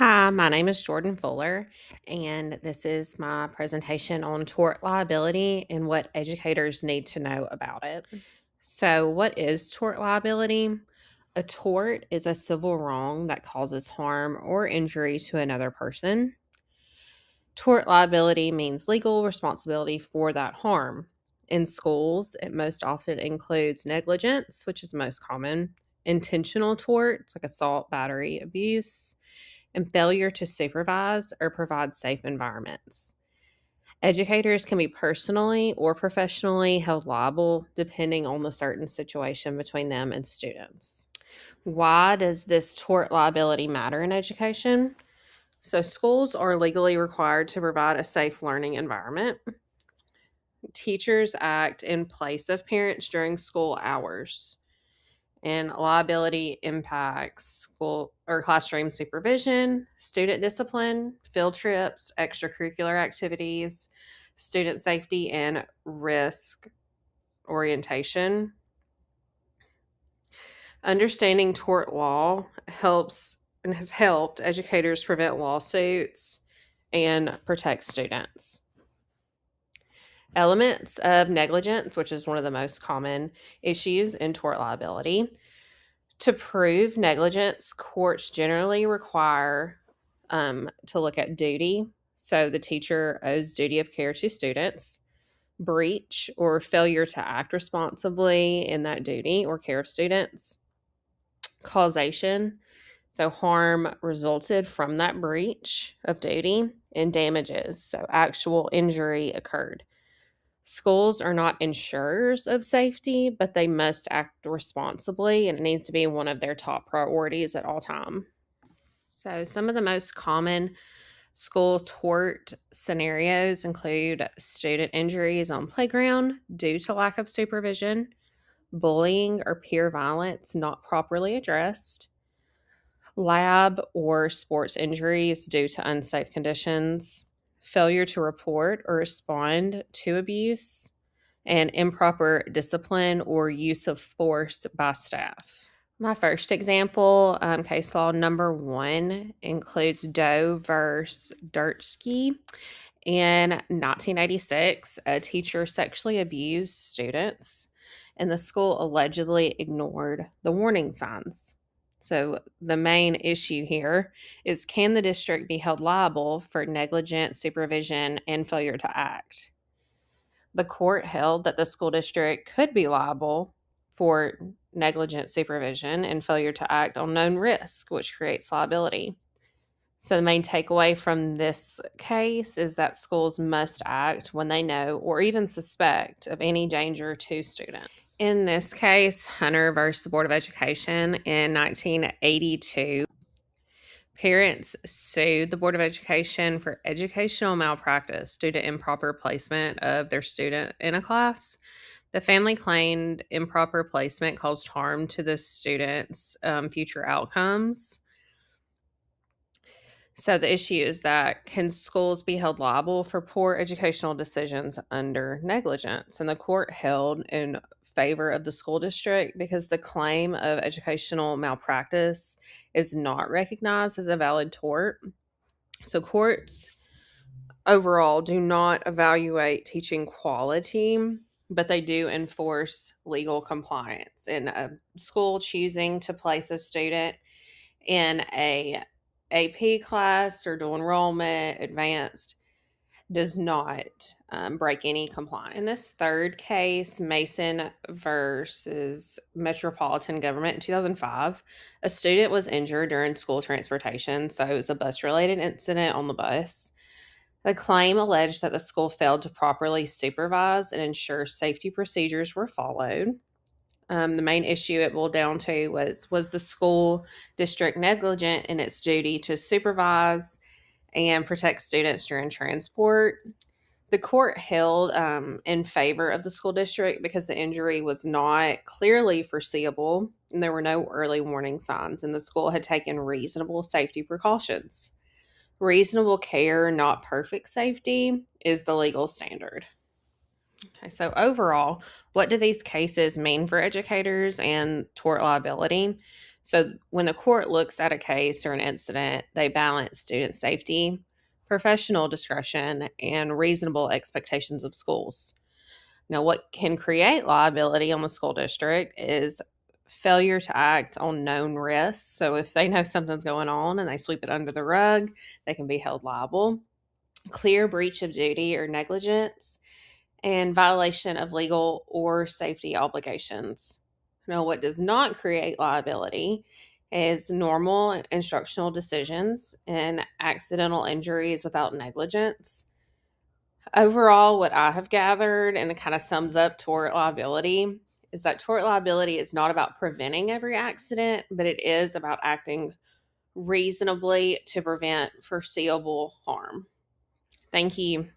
Hi, my name is Jordan Fuller, and this is my presentation on tort liability and what educators need to know about it. So, what is tort liability? A tort is a civil wrong that causes harm or injury to another person. Tort liability means legal responsibility for that harm. In schools, it most often includes negligence, which is most common, intentional torts like assault, battery, abuse, and failure to supervise or provide safe environments. Educators can be personally or professionally held liable depending on the certain situation between them and students. Why does this tort liability matter in education? So, schools are legally required to provide a safe learning environment. Teachers act in place of parents during school hours. And liability impacts school or classroom supervision, student discipline, field trips, extracurricular activities, student safety, and risk orientation. Understanding tort law helps and has helped educators prevent lawsuits and protect students. Elements of negligence, which is one of the most common issues in tort liability. To prove negligence, courts generally require to look at duty. So the teacher owes duty of care to students, breach or failure to act responsibly in that duty or care of students, causation. So harm resulted from that breach of duty, and damages. So actual injury occurred. Schools are not insurers of safety, but they must act responsibly, and it needs to be one of their top priorities at all time. So, some of the most common school tort scenarios include student injuries on playground due to lack of supervision, bullying or peer violence not properly addressed, lab or sports injuries due to unsafe conditions, failure to report or respond to abuse, and improper discipline or use of force by staff. My first example, case law number 1, includes Doe versus Dirtsky. In 1986, a teacher sexually abused students, and the school allegedly ignored the warning signs. So, the main issue here is, can the district be held liable for negligent supervision and failure to act? The court held that the school district could be liable for negligent supervision and failure to act on known risk, which creates liability. So, the main takeaway from this case is that schools must act when they know or even suspect of any danger to students. In this case, Hunter versus the Board of Education in 1982, parents sued the Board of Education for educational malpractice due to improper placement of their student in a class. The family claimed improper placement caused harm to the students' future outcomes. So the issue is that, can schools be held liable for poor educational decisions under negligence? And the court held in favor of the school district because the claim of educational malpractice is not recognized as a valid tort. So courts overall do not evaluate teaching quality, but they do enforce legal compliance. And a school choosing to place a student in a AP class or dual enrollment, advanced, does not break any compliance. In this third case, Mason versus Metropolitan Government in 2005, a student was injured during school transportation. So it was a bus related incident on the bus. The claim alleged that the school failed to properly supervise and ensure safety procedures were followed. The main issue it boiled down to was the school district negligent in its duty to supervise and protect students during transport. The court held in favor of the school district because the injury was not clearly foreseeable and there were no early warning signs, and the school had taken reasonable safety precautions. Reasonable care, not perfect safety, is the legal standard. Okay, so overall, what do these cases mean for educators and tort liability? So when the court looks at a case or an incident, they balance student safety, professional discretion, and reasonable expectations of schools. Now, what can create liability on the school district is failure to act on known risks. So if they know something's going on and they sweep it under the rug, they can be held liable. Clear breach of duty or negligence, and violation of legal or safety obligations. Now, what does not create liability is normal instructional decisions and accidental injuries without negligence. Overall, what I have gathered, and it kind of sums up tort liability, is that tort liability is not about preventing every accident, but it is about acting reasonably to prevent foreseeable harm. Thank you.